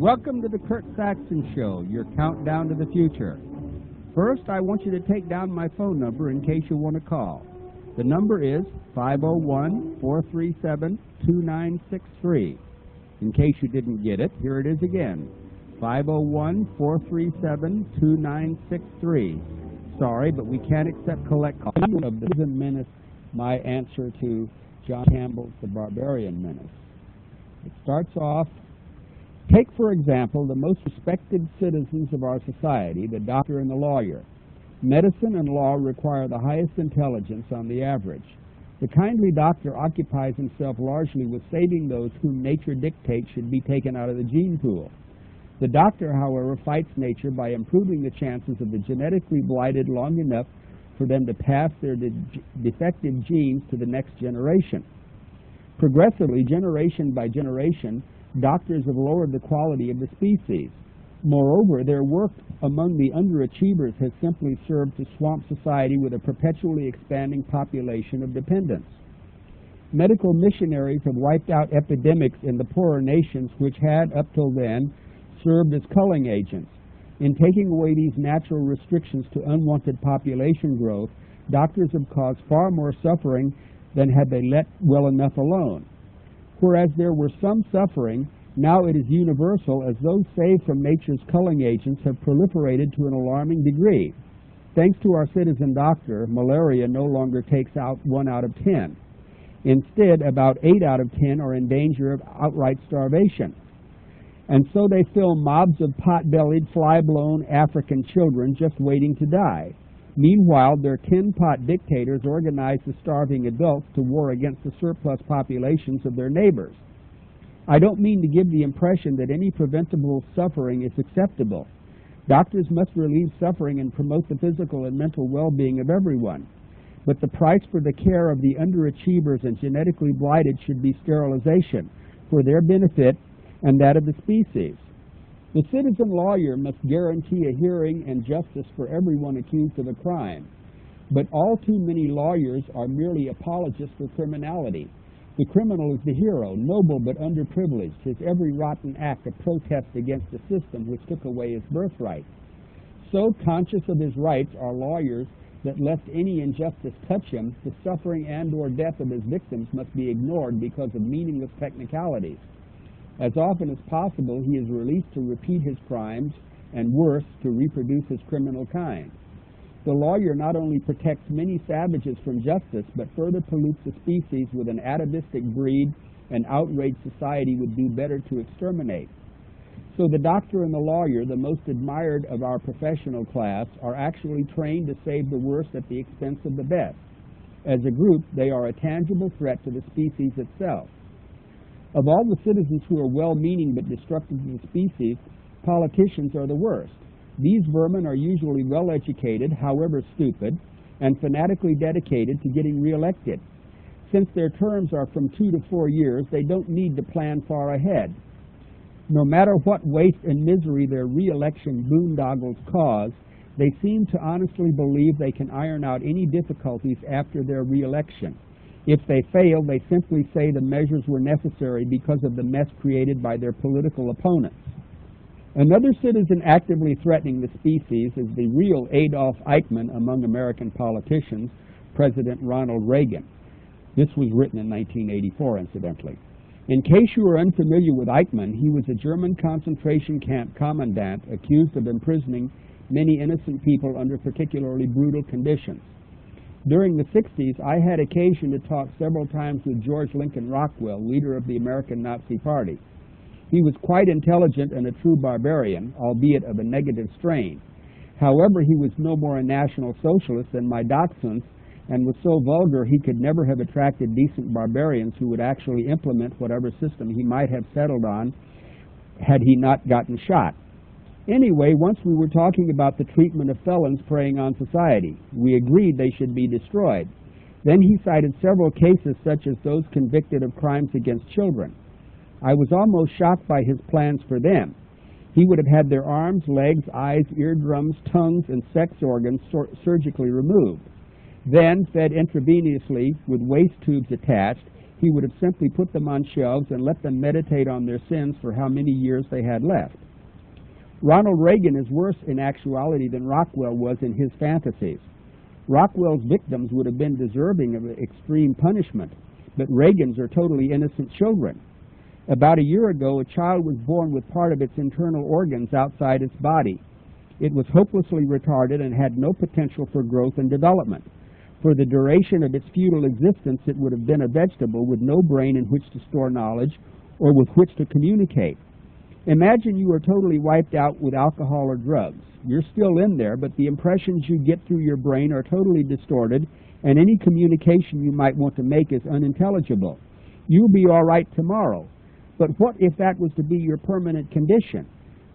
Welcome to the Kurt Saxon Show, your countdown to the future. First, I want you to take down my phone number in case you want to call. The number is 501-437-2963. In case you didn't get it, here it is again, 501-437-2963. Sorry, but we can't accept collect calls of the Menace, my answer to John Campbell's The Barbarian Menace. It starts off, take, for example, the most respected citizens of our society, the doctor and the lawyer. Medicine and law require the highest intelligence on the average. The kindly doctor occupies himself largely with saving those whom nature dictates should be taken out of the gene pool. The doctor, however, fights nature by improving the chances of the genetically blighted long enough for them to pass their defective genes to the next generation. Progressively, generation by generation, doctors have lowered the quality of the species. Moreover, their work among the underachievers has simply served to swamp society with a perpetually expanding population of dependents. Medical missionaries have wiped out epidemics in the poorer nations which had, up till then, served as culling agents. In taking away these natural restrictions to unwanted population growth, doctors have caused far more suffering than had they let well enough alone. Whereas there were some suffering, now it is universal, as those saved from nature's culling agents have proliferated to an alarming degree. Thanks to our citizen doctor, malaria no longer takes out 1 out of 10. Instead, about 8 out of 10 are in danger of outright starvation. And so they fill mobs of pot-bellied, fly-blown African children just waiting to die. Meanwhile, their tin-pot dictators organize the starving adults to war against the surplus populations of their neighbors. I don't mean to give the impression that any preventable suffering is acceptable. Doctors must relieve suffering and promote the physical and mental well-being of everyone. But the price for the care of the underachievers and genetically blighted should be sterilization for their benefit and that of the species. The citizen lawyer must guarantee a hearing and justice for everyone accused of a crime. But all too many lawyers are merely apologists for criminality. The criminal is the hero, noble but underprivileged, his every rotten act a protest against the system which took away his birthright. So conscious of his rights are lawyers that lest any injustice touch him, the suffering and or death of his victims must be ignored because of meaningless technicalities. As often as possible, he is released to repeat his crimes, and worse, to reproduce his criminal kind. The lawyer not only protects many savages from justice, but further pollutes the species with an atavistic breed an outraged society would do better to exterminate. So the doctor and the lawyer, the most admired of our professional class, are actually trained to save the worst at the expense of the best. As a group, they are a tangible threat to the species itself. Of all the citizens who are well-meaning but destructive to the species, politicians are the worst. These vermin are usually well-educated, however stupid, and fanatically dedicated to getting re-elected. Since their terms are from 2 to 4 years, they don't need to plan far ahead. No matter what waste and misery their re-election boondoggles cause, they seem to honestly believe they can iron out any difficulties after their re-election. If they fail, they simply say the measures were necessary because of the mess created by their political opponents. Another citizen actively threatening the species is the real Adolf Eichmann among American politicians, President Ronald Reagan. This was written in 1984, incidentally. In case you are unfamiliar with Eichmann, he was a German concentration camp commandant accused of imprisoning many innocent people under particularly brutal conditions. During the 60s, I had occasion to talk several times with George Lincoln Rockwell, leader of the American Nazi Party. He was quite intelligent and a true barbarian, albeit of a negative strain. However, he was no more a National Socialist than my dachshunds, and was so vulgar he could never have attracted decent barbarians who would actually implement whatever system he might have settled on had he not gotten shot. Anyway, once we were talking about the treatment of felons preying on society. We agreed they should be destroyed. Then he cited several cases such as those convicted of crimes against children. I was almost shocked by his plans for them. He would have had their arms, legs, eyes, eardrums, tongues, and sex organs surgically removed. Then, fed intravenously with waste tubes attached, he would have simply put them on shelves and let them meditate on their sins for how many years they had left. Ronald Reagan is worse in actuality than Rockwell was in his fantasies. Rockwell's victims would have been deserving of extreme punishment, but Reagan's are totally innocent children. About a year ago, a child was born with part of its internal organs outside its body. It was hopelessly retarded and had no potential for growth and development. For the duration of its futile existence, it would have been a vegetable with no brain in which to store knowledge or with which to communicate. Imagine you are totally wiped out with alcohol or drugs. You're still in there, but the impressions you get through your brain are totally distorted, and any communication you might want to make is unintelligible. You'll be all right tomorrow. But what if that was to be your permanent condition?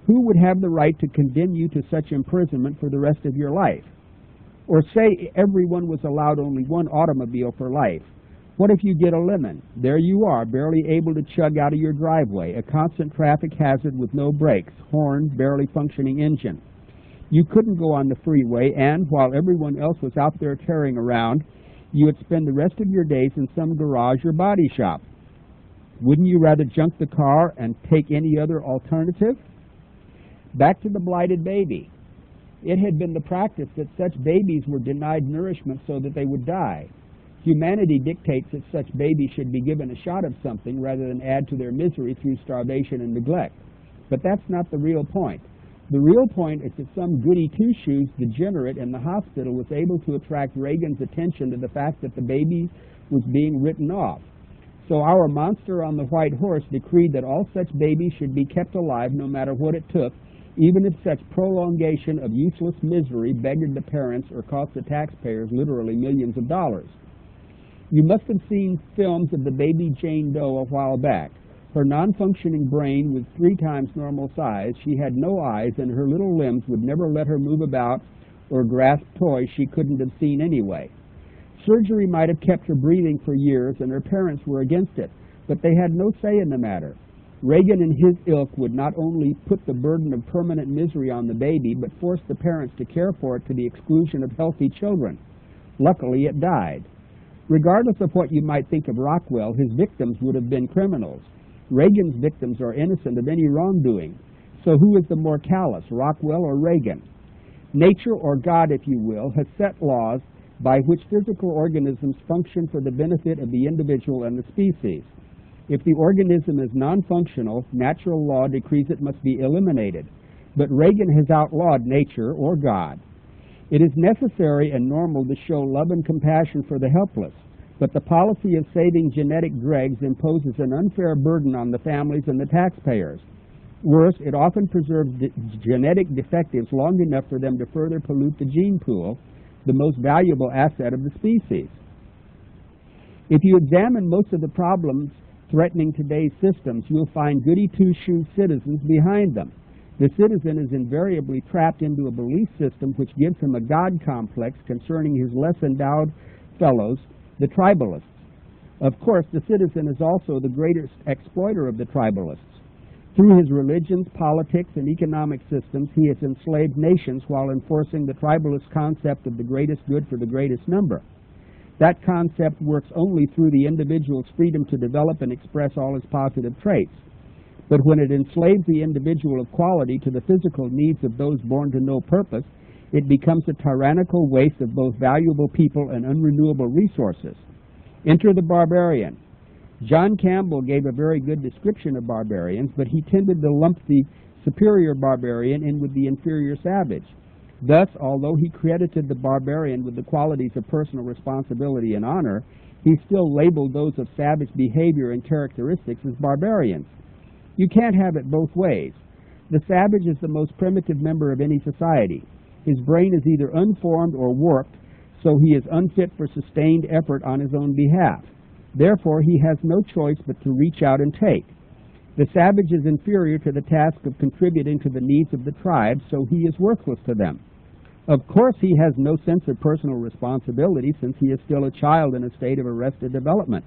Who would have the right to condemn you to such imprisonment for the rest of your life? Or say everyone was allowed only one automobile for life. What if you get a lemon? There you are, barely able to chug out of your driveway, a constant traffic hazard with no brakes, horn, barely functioning engine. You couldn't go on the freeway, and while everyone else was out there tearing around, you would spend the rest of your days in some garage or body shop. Wouldn't you rather junk the car and take any other alternative? Back to the blighted baby. It had been the practice that such babies were denied nourishment so that they would die. Humanity dictates that such babies should be given a shot of something rather than add to their misery through starvation and neglect. But that's not the real point. The real point is that some goody two-shoes degenerate in the hospital was able to attract Reagan's attention to the fact that the baby was being written off. So our monster on the white horse decreed that all such babies should be kept alive no matter what it took, even if such prolongation of useless misery beggared the parents or cost the taxpayers literally millions of dollars. You must have seen films of the baby Jane Doe a while back. Her non-functioning brain was 3 times normal size. She had no eyes, and her little limbs would never let her move about or grasp toys she couldn't have seen anyway. Surgery might have kept her breathing for years, and her parents were against it, but they had no say in the matter. Reagan and his ilk would not only put the burden of permanent misery on the baby, but force the parents to care for it to the exclusion of healthy children. Luckily, it died. Regardless of what you might think of Rockwell, his victims would have been criminals. Reagan's victims are innocent of any wrongdoing. So who is the more callous, Rockwell or Reagan? Nature, or God if you will, has set laws by which physical organisms function for the benefit of the individual and the species. If the organism is non-functional, natural law decrees it must be eliminated. But Reagan has outlawed nature or God. It is necessary and normal to show love and compassion for the helpless, but the policy of saving genetic dregs imposes an unfair burden on the families and the taxpayers. Worse, it often preserves genetic defectives long enough for them to further pollute the gene pool, the most valuable asset of the species. If you examine most of the problems threatening today's systems, you'll find goody two-shoes citizens behind them. The citizen is invariably trapped into a belief system which gives him a God complex concerning his less endowed fellows, the tribalists. Of course, the citizen is also the greatest exploiter of the tribalists. Through his religions, politics, and economic systems, he has enslaved nations while enforcing the tribalist concept of the greatest good for the greatest number. That concept works only through the individual's freedom to develop and express all his positive traits. But when it enslaves the individual of quality to the physical needs of those born to no purpose, it becomes a tyrannical waste of both valuable people and unrenewable resources. Enter the barbarian. John Campbell gave a very good description of barbarians, but he tended to lump the superior barbarian in with the inferior savage. Thus, although he credited the barbarian with the qualities of personal responsibility and honor, he still labeled those of savage behavior and characteristics as barbarians. You can't have it both ways. The savage is the most primitive member of any society. His brain is either unformed or warped, so he is unfit for sustained effort on his own behalf. Therefore, he has no choice but to reach out and take. The savage is inferior to the task of contributing to the needs of the tribe, so he is worthless to them. Of course, he has no sense of personal responsibility since he is still a child in a state of arrested development.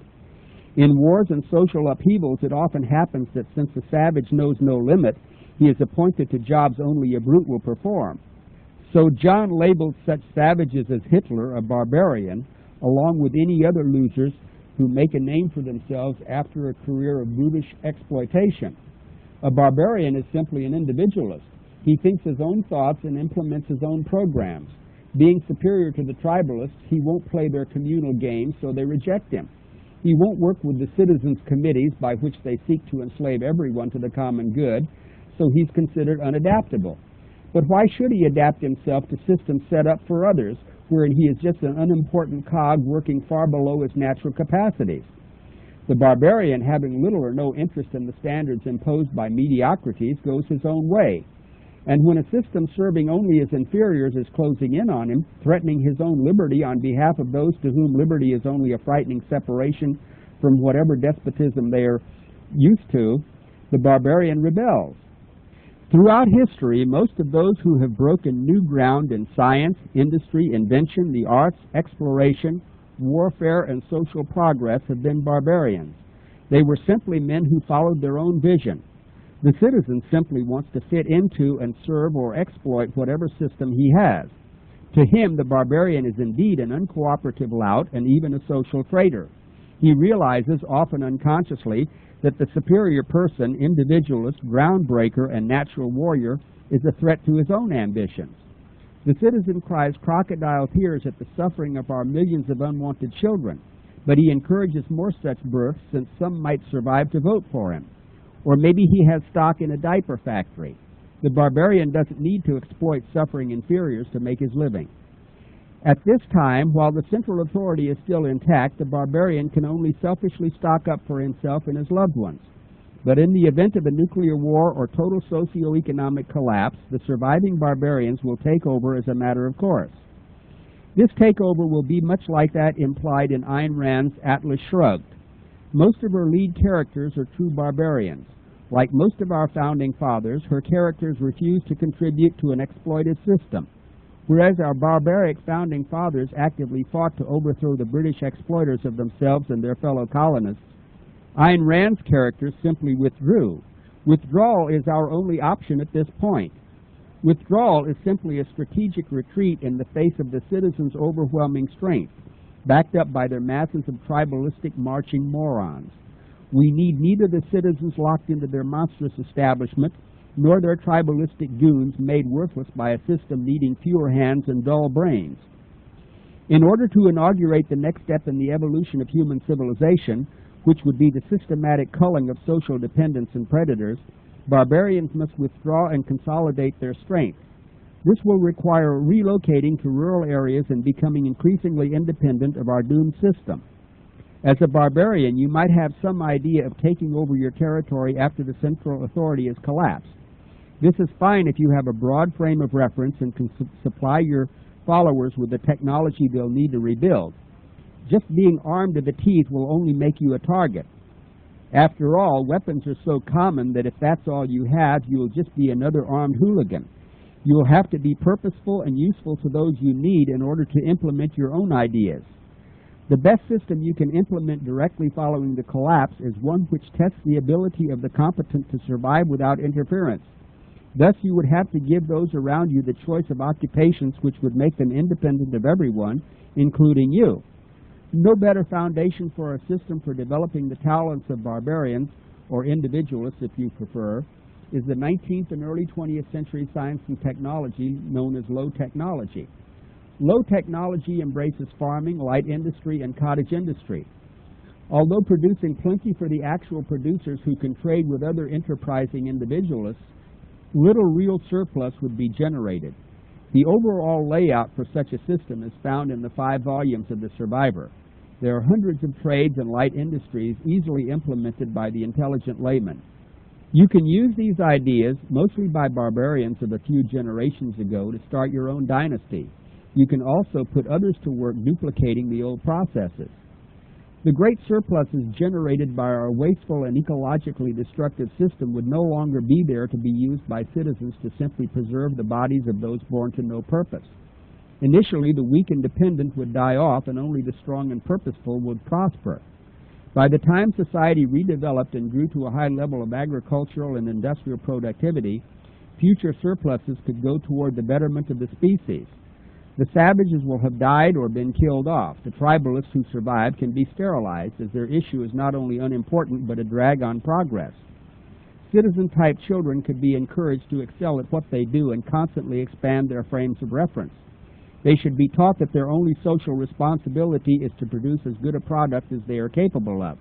In wars and social upheavals, it often happens that since the savage knows no limit, he is appointed to jobs only a brute will perform. So John labeled such savages as Hitler, a barbarian, along with any other losers who make a name for themselves after a career of brutish exploitation. A barbarian is simply an individualist. He thinks his own thoughts and implements his own programs. Being superior to the tribalists, he won't play their communal games, so they reject him. He won't work with the citizens' committees by which they seek to enslave everyone to the common good, so he's considered unadaptable. But why should he adapt himself to systems set up for others, wherein he is just an unimportant cog working far below his natural capacities? The barbarian, having little or no interest in the standards imposed by mediocrities, goes his own way. And when a system serving only his inferiors is closing in on him, threatening his own liberty on behalf of those to whom liberty is only a frightening separation from whatever despotism they are used to, the barbarian rebels. Throughout history, most of those who have broken new ground in science, industry, invention, the arts, exploration, warfare, and social progress have been barbarians. They were simply men who followed their own vision. The citizen simply wants to fit into and serve or exploit whatever system he has. To him, the barbarian is indeed an uncooperative lout and even a social traitor. He realizes, often unconsciously, that the superior person, individualist, groundbreaker, and natural warrior is a threat to his own ambitions. The citizen cries crocodile tears at the suffering of our millions of unwanted children, but he encourages more such births since some might survive to vote for him. Or maybe he has stock in a diaper factory. The barbarian doesn't need to exploit suffering inferiors to make his living. At this time, while the central authority is still intact, the barbarian can only selfishly stock up for himself and his loved ones. But in the event of a nuclear war or total socio-economic collapse, the surviving barbarians will take over as a matter of course. This takeover will be much like that implied in Ayn Rand's Atlas Shrugged. Most of her lead characters are true barbarians. Like most of our founding fathers, her characters refuse to contribute to an exploited system. Whereas our barbaric founding fathers actively fought to overthrow the British exploiters of themselves and their fellow colonists, Ayn Rand's characters simply withdrew. Withdrawal is our only option at this point. Withdrawal is simply a strategic retreat in the face of the citizens' overwhelming strength, backed up by their masses of tribalistic marching morons. We need neither the citizens locked into their monstrous establishment, nor their tribalistic goons made worthless by a system needing fewer hands and dull brains. In order to inaugurate the next step in the evolution of human civilization, which would be the systematic culling of social dependence and predators, barbarians must withdraw and consolidate their strength. This will require relocating to rural areas and becoming increasingly independent of our doomed system. As a barbarian, you might have some idea of taking over your territory after the central authority has collapsed. This is fine if you have a broad frame of reference and can supply your followers with the technology they'll need to rebuild. Just being armed to the teeth will only make you a target. After all, weapons are so common that if that's all you have, you'll just be another armed hooligan. You'll have to be purposeful and useful to those you need in order to implement your own ideas. The best system you can implement directly following the collapse is one which tests the ability of the competent to survive without interference. Thus, you would have to give those around you the choice of occupations which would make them independent of everyone, including you. No better foundation for a system for developing the talents of barbarians, or individualists if you prefer, is the 19th and early 20th century science and technology known as low technology. Low technology embraces farming, light industry, and cottage industry. Although producing plenty for the actual producers who can trade with other enterprising individualists, little real surplus would be generated. The overall layout for such a system is found in the 5 volumes of The Survivor. There are hundreds of trades and light industries easily implemented by the intelligent layman. You can use these ideas, mostly by barbarians of a few generations ago, to start your own dynasty. You can also put others to work duplicating the old processes. The great surpluses generated by our wasteful and ecologically destructive system would no longer be there to be used by citizens to simply preserve the bodies of those born to no purpose. Initially, the weak and dependent would die off, and only the strong and purposeful would prosper. By the time society redeveloped and grew to a high level of agricultural and industrial productivity, future surpluses could go toward the betterment of the species. The savages will have died or been killed off. The tribalists who survive can be sterilized, as their issue is not only unimportant but a drag on progress. Citizen-type children could be encouraged to excel at what they do and constantly expand their frames of reference. They should be taught that their only social responsibility is to produce as good a product as they are capable of.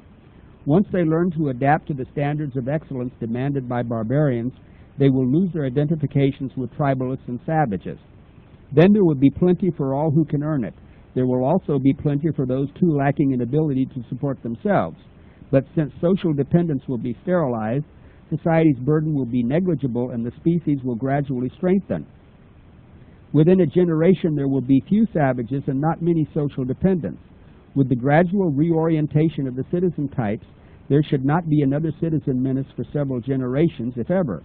Once they learn to adapt to the standards of excellence demanded by barbarians, they will lose their identifications with tribalists and savages. Then there will be plenty for all who can earn it. There will also be plenty for those too lacking in ability to support themselves. But since social dependence will be sterilized, society's burden will be negligible and the species will gradually strengthen. Within a generation, there will be few savages and not many social dependents. With the gradual reorientation of the citizen types, there should not be another citizen menace for several generations, if ever.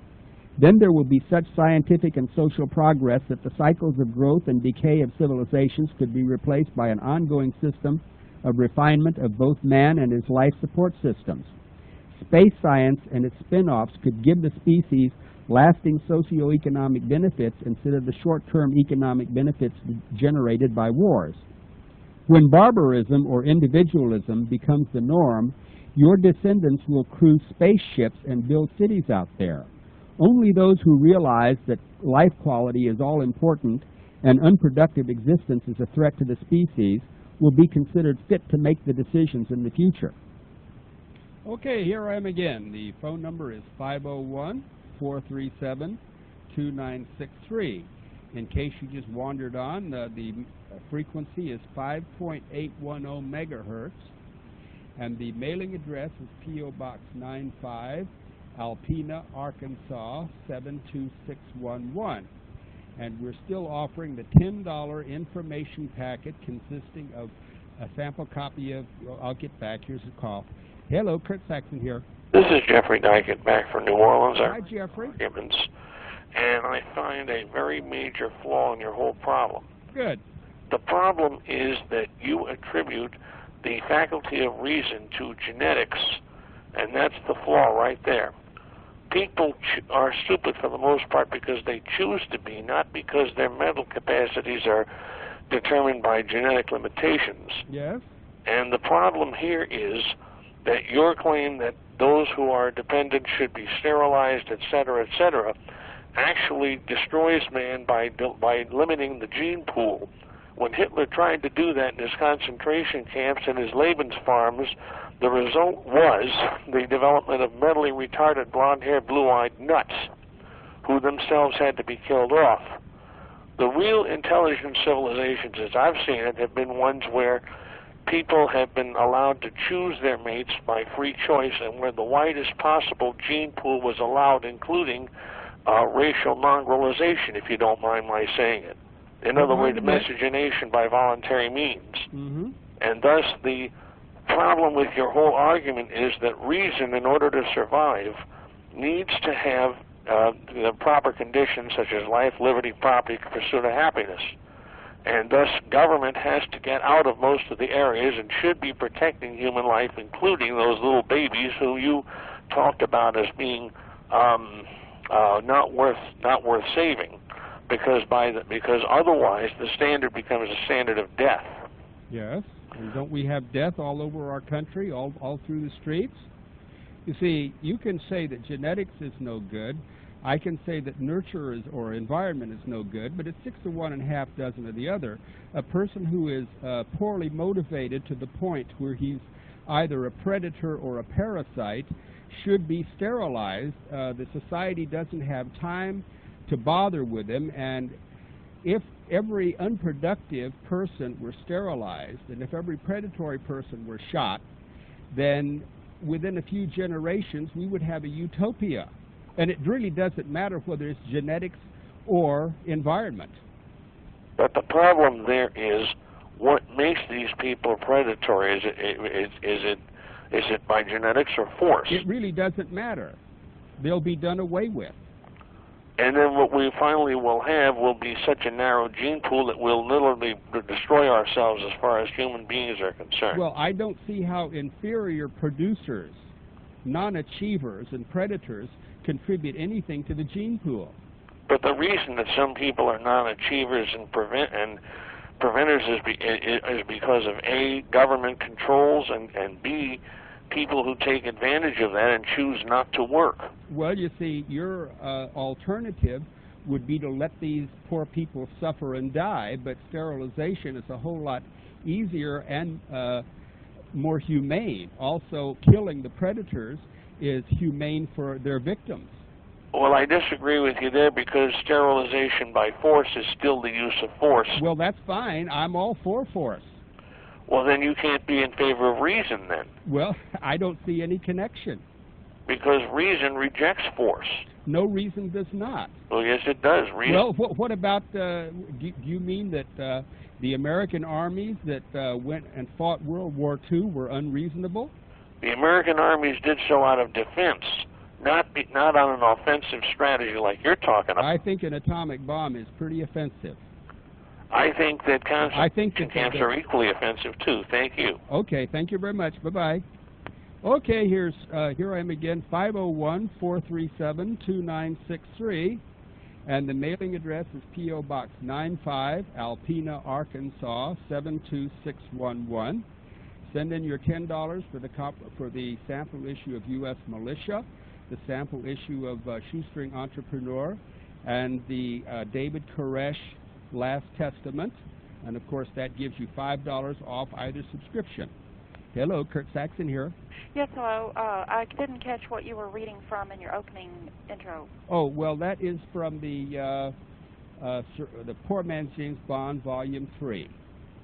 Then there will be such scientific and social progress that the cycles of growth and decay of civilizations could be replaced by an ongoing system of refinement of both man and his life support systems. Space science and its spin-offs could give the species lasting socio-economic benefits instead of the short-term economic benefits generated by wars. When barbarism or individualism becomes the norm, your descendants will cruise spaceships and build cities out there. Only those who realize that life quality is all important and unproductive existence is a threat to the species will be considered fit to make the decisions in the future. Okay, here I am again. The phone number is 501-437-2963. In case you just wandered on, the frequency is 5.810 megahertz, and the mailing address is P.O. Box 95, Alpena, Arkansas 72611. And we're still offering the $10 information packet consisting of a sample copy of, I'll get back, here's a call. Hello, Kurt Saxon here. This is Jeffrey Dykett back from New Orleans. Hi, Jeffrey. Arguments, and I find a very major flaw in your whole problem. Good. The problem is that you attribute the faculty of reason to genetics, and that's the flaw right there. People are stupid for the most part because they choose to be, not because their mental capacities are determined by genetic limitations. Yes. And the problem here is that your claim that those who are dependent should be sterilized, etc., actually destroys man by limiting the gene pool. When Hitler tried to do that in his concentration camps and his Lebensfarms, the result was the development of mentally retarded, blonde-haired, blue-eyed nuts, who themselves had to be killed off. The real intelligent civilizations, as I've seen it, have been ones where people have been allowed to choose their mates by free choice and where the widest possible gene pool was allowed, including racial mongrelization, if you don't mind my saying it. In other words, miscegenation by voluntary means. Mm-hmm. And thus the problem with your whole argument is that reason, in order to survive, needs to have the proper conditions such as life, liberty, property, pursuit of happiness. And thus government has to get out of most of the areas and should be protecting human life, including those little babies who you talked about as being not worth saving, because otherwise the standard becomes a standard of death. Yes. And don't we have death all over our country, all through the streets? You see, you can say that genetics is no good. I can say that nurture or environment is no good, but it's 6 to 1 1/2 dozen of the other. A person who is poorly motivated to the point where he's either a predator or a parasite should be sterilized. The society doesn't have time to bother with him, and if every unproductive person were sterilized, and if every predatory person were shot, then within a few generations we would have a utopia. And it really doesn't matter whether it's genetics or environment. But the problem there is what makes these people predatory. Is it by genetics or force? It really doesn't matter. They'll be done away with. And then what we finally will have will be such a narrow gene pool that we'll literally destroy ourselves as far as human beings are concerned. Well, I don't see how inferior producers, non-achievers, and predators contribute anything to the gene pool. But the reason that some people are non-achievers and preventers is because of A, government controls, and B, people who take advantage of that and choose not to work. Well, you see, your alternative would be to let these poor people suffer and die, but sterilization is a whole lot easier and more humane. Also, killing the predators is humane for their victims. Well, I disagree with you there, because sterilization by force is still the use of force. Well, that's fine. I'm all for force. Well, then you can't be in favor of reason then. Well, I don't see any connection. Because reason rejects force. No, reason does not. Well, yes, it does. Reason. Well, what about, do you mean that the American armies that went and fought World War II were unreasonable? The American armies did so out of defense, not on an offensive strategy like you're talking about. I think an atomic bomb is pretty offensive. I think that concentration camps are equally offensive too. Thank you. Okay, thank you very much. Bye-bye. Okay, here I am again, 501-437-2963, and the mailing address is P.O. Box 95, Alpena, Arkansas 72611. Send in your $10 for the sample issue of U.S. Militia, the sample issue of Shoestring Entrepreneur, and the David Koresh Last Testament, and of course that gives you $5 off either subscription. Hello, Kurt Saxon here. Yes, hello. I didn't catch what you were reading from in your opening intro. Oh, well, that is from the Poor Man's James Bond, Volume 3.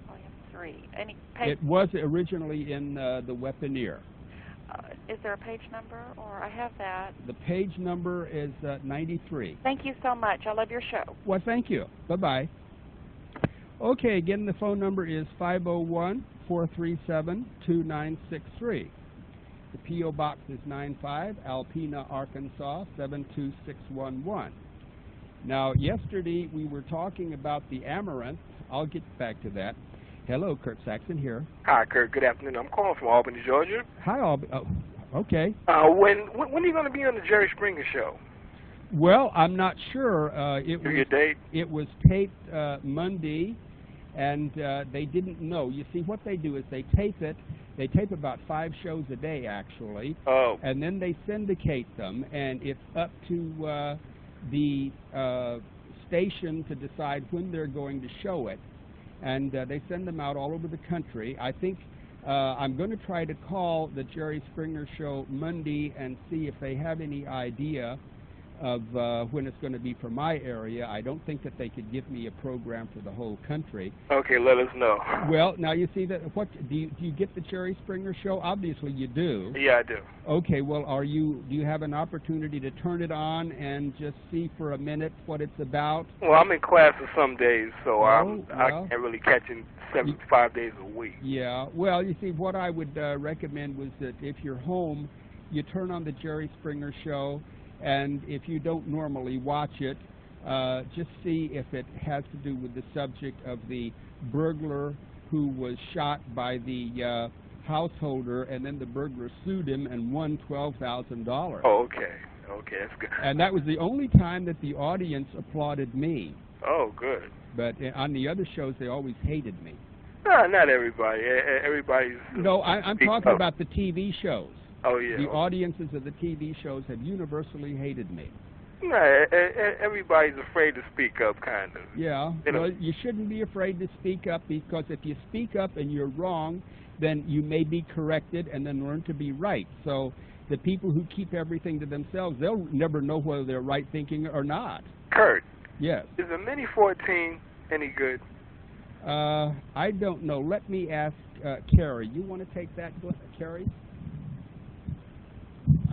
Volume 3. Any page? It was originally in the Weaponeer. Is there a page number, or I have that? The page number is 93. Thank you so much. I love your show. Well, thank you. Bye-bye. Okay, again, the phone number is 501-437-2963. The P.O. Box is 95, Alpena, Arkansas 72611. Now, yesterday we were talking about the amaranth. I'll get back to that. Hello, Kurt Saxon here. Hi, Kurt. Good afternoon. I'm calling from Albany, Georgia. Hi, Albany. Oh, okay. When are you going to be on the Jerry Springer Show? Well, I'm not sure. Your date? It was taped Monday, and they didn't know. You see, what they do is they tape it. They tape about 5 shows a day, actually. Oh. And then they syndicate them, and it's up to the station to decide when they're going to show it. And they send them out all over the country. I think I'm going to try to call the Jerry Springer Show Monday and see if they have any idea of when it's going to be for my area. I don't think that they could give me a program for the whole country. Okay, let us know. Well, now you see that. What do you get the Jerry Springer Show? Obviously, you do. Yeah, I do. Okay. Well, do you have an opportunity to turn it on and just see for a minute what it's about? Well, I'm in classes some days, so I can't really catch it 75 days a week. Yeah. Well, you see, what I would recommend was that if you're home, you turn on the Jerry Springer Show. And if you don't normally watch it, just see if it has to do with the subject of the burglar who was shot by the householder, and then the burglar sued him and won $12,000. Oh, okay. Okay, that's good. And that was the only time that the audience applauded me. Oh, good. But on the other shows, they always hated me. No, not everybody. Everybody's... No, I'm talking about the TV shows. Oh, yeah. The audiences of the TV shows have universally hated me. No, everybody's afraid to speak up, kind of. Yeah. Well, you shouldn't be afraid to speak up, because if you speak up and you're wrong, then you may be corrected and then learn to be right. So the people who keep everything to themselves, they'll never know whether they're right thinking or not. Kurt. Yes. Is a Mini 14 any good? I don't know. Let me ask Carrie. You want to take that, Carrie?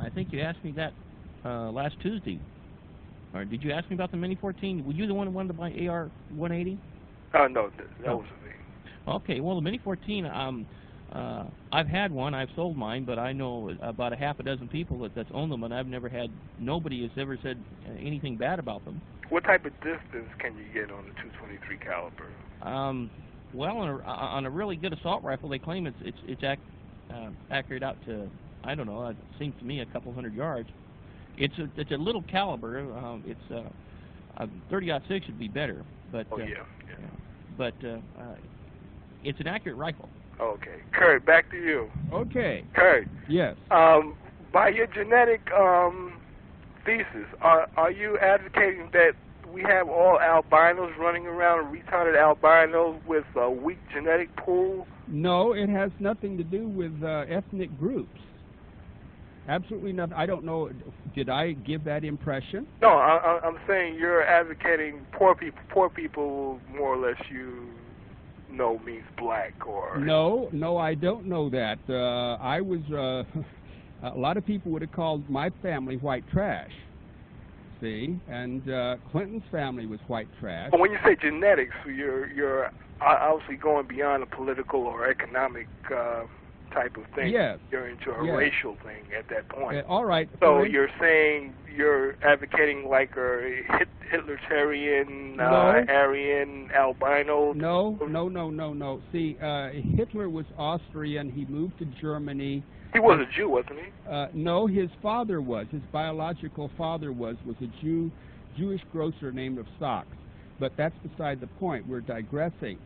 I think you asked me that last Tuesday. Or did you ask me about the Mini 14? Were you the one who wanted to buy AR 180? No, that wasn't me. Okay, well, the Mini 14, I've had one. I've sold mine, but I know about a half a dozen people that's owned them, and I've never had, nobody has ever said anything bad about them. What type of distance can you get on the 223 caliber? Well, on a really good assault rifle, they claim it's accurate out to, I don't know, it seems to me a couple hundred yards. It's a little caliber. .30-06 would be better, but but it's an accurate rifle. Okay, Kurt, back to you. Okay. Kurt. Yes. By your genetic thesis, are you advocating that we have all albinos running around, retarded albinos with a weak genetic pool? No, it has nothing to do with ethnic groups. Absolutely nothing. I don't know. Did I give that impression? No, I'm saying you're advocating poor people. Poor people, more or less, you know, means black or. No, I don't know that. I was. A lot of people would have called my family white trash. See, and Clinton's family was white trash. But when you say genetics, you're obviously going beyond a political or economic type of thing. Yes. You're into a racial thing at that point. All right. So you're saying you're advocating like a Hitleritarian, Aryan, albino? No. See, Hitler was Austrian. He moved to Germany. He was a Jew, wasn't he? No, his father was. His biological father was a Jewish grocer named of Saxon. But that's beside the point. We're digressing.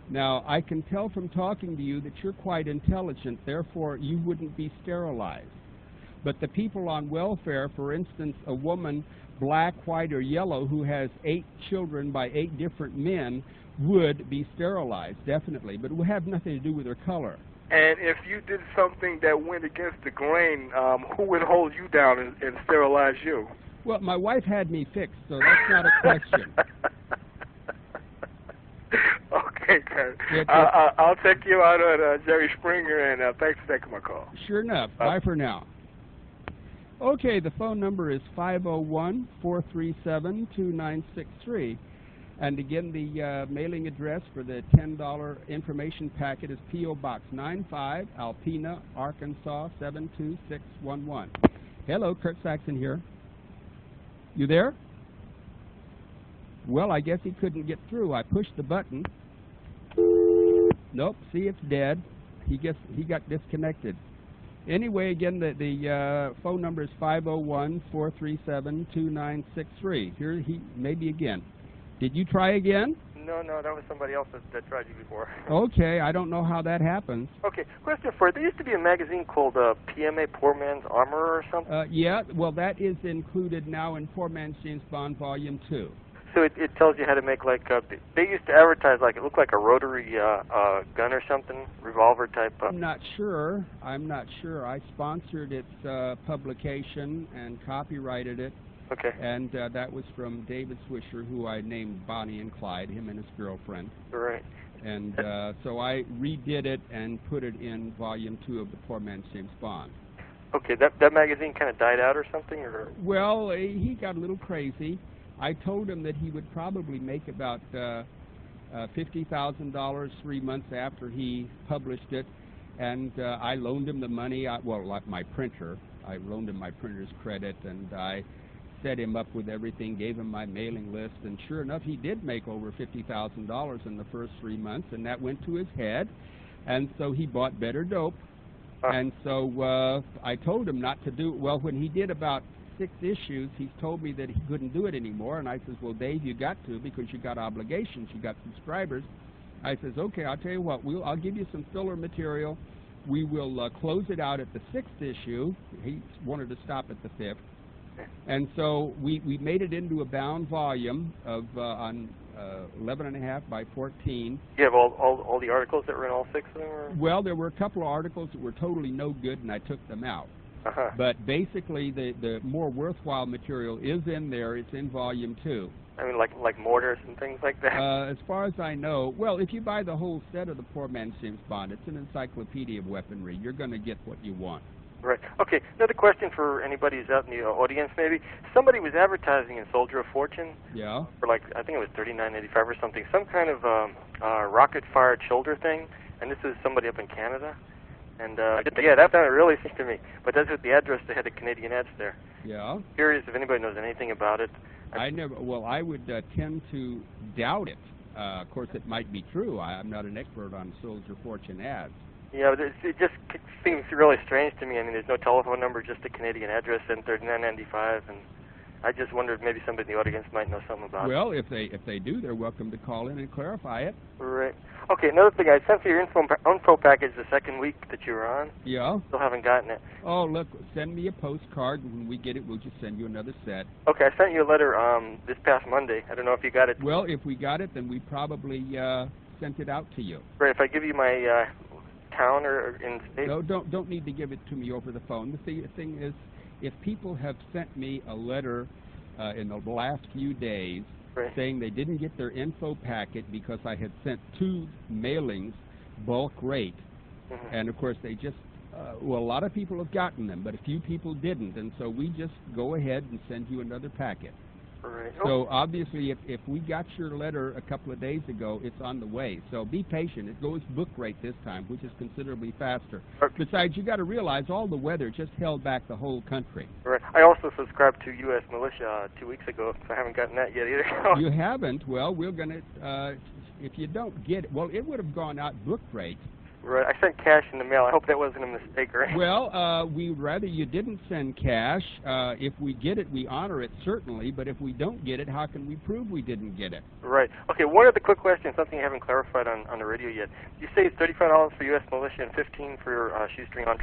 Now, I can tell from talking to you that you're quite intelligent, therefore you wouldn't be sterilized. But the people on welfare, for instance, a woman, black, white, or yellow, who has 8 children by 8 different men, would be sterilized, definitely. But it would have nothing to do with her color. And if you did something that went against the grain, who would hold you down and sterilize you? Well, my wife had me fixed, so that's not a question. Okay, Kurt. I'll check you out on Jerry Springer, and thanks for taking my call. Sure enough. Bye for now. Okay, the phone number is 501-437-2963. And again, the mailing address for the $10 information packet is P.O. Box 95, Alpena, Arkansas 72611. Hello, Kurt Saxon here. You there? Well, I guess he couldn't get through. I pushed the button. Nope, see, it's dead. He got disconnected. Anyway, again, the phone number is 501-437-2963. Here, maybe again. Did you try again? No, that was somebody else that tried you before. Okay, I don't know how that happens. Okay, question for you. There used to be a magazine called PMA, Poor Man's Armor or something? Yeah, well, that is included now in Poor Man's James Bond Volume 2. So it tells you how to make, like, they used to advertise, like, it looked like a rotary gun or something, revolver type. I'm not sure. I sponsored its publication and copyrighted it. Okay. And that was from David Swisher, who I named Bonnie and Clyde, him and his girlfriend. Right. And so I redid it and put it in Volume 2 of the Poor Man's James Bond. Okay, that magazine kind of died out or something? Or? Well, he got a little crazy. I told him that he would probably make about $50,000 3 months after he published it, and I loaned him the money. Like my printer. I loaned him my printer's credit, and I set him up with everything, gave him my mailing list, and sure enough, he did make over $50,000 in the first 3 months, and that went to his head, and so he bought better dope, and so I told him not to do it. Well, when he did about 6 issues, he told me that he couldn't do it anymore, and I says, well, Dave, you got to, because you got obligations, you got subscribers. I says, okay, I'll tell you what, I'll give you some filler material. We will close it out at the 6th issue. He wanted to stop at the 5th. And so we made it into a bound volume of on 11.5 by 14. You have all the articles that were in all 6 of them? Or? Well, there were a couple of articles that were totally no good, and I took them out. But basically, the more worthwhile material is in there. It's in Volume 2. I mean, like mortars and things like that? As far as I know, well, if you buy the whole set of the Poor Man's James Bond, it's an encyclopedia of weaponry. You're going to get what you want. Right. Okay, another question for anybody who's out in the audience maybe. Somebody was advertising in Soldier of Fortune. Yeah. For like, I think it was $39.85 or something, some kind of rocket-fired shoulder thing, and this is somebody up in Canada. And, yeah, that sounded really interesting to me. But that's with the address, they had the Canadian ads there. Yeah. Curious if anybody knows anything about it. I would tend to doubt it. Of course, it might be true. I'm not an expert on Soldier of Fortune ads. Yeah, but it just seems really strange to me. I mean, there's no telephone number, just a Canadian address, and $39.95, and I just wondered maybe somebody in the audience might know something about it. Well, if they do, they're welcome to call in and clarify it. Right. Okay, another thing, I sent you your info package the second week that you were on. Yeah? Still haven't gotten it. Oh, look, send me a postcard. When we get it, we'll just send you another set. Okay, I sent you a letter this past Monday. I don't know if you got it. Well, if we got it, then we probably sent it out to you. Right, if I give you my town or in state? No, don't need to give it to me over the phone. The thing is, if people have sent me a letter in the last few days saying they didn't get their info packet because I had sent 2 mailings, bulk rate, and of course they just, well, a lot of people have gotten them, but a few people didn't, and so we just go ahead and send you another packet. Right. So obviously, if we got your letter a couple of days ago, it's on the way. So be patient. It goes book rate this time, which is considerably faster. Besides, you got to realize all the weather just held back the whole country. Right. I also subscribed to U.S. Militia 2 weeks ago, so I haven't gotten that yet either. You haven't? Well, we're going to, if you don't get it, well, it would have gone out book rate. Right. I sent cash in the mail. I hope that wasn't a mistake, right? Well, we'd rather you didn't send cash. If we get it, we honor it, certainly. But if we don't get it, how can we prove we didn't get it? Right. Okay, one other quick question, something I haven't clarified on the radio yet. You say it's $35 for U.S. Militia and $15 for shoestring on.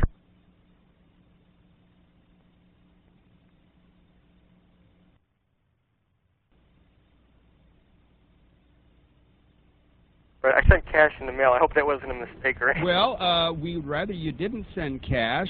Right, I sent cash in the mail. I hope that wasn't a mistake, right? Well, we'd rather you didn't send cash.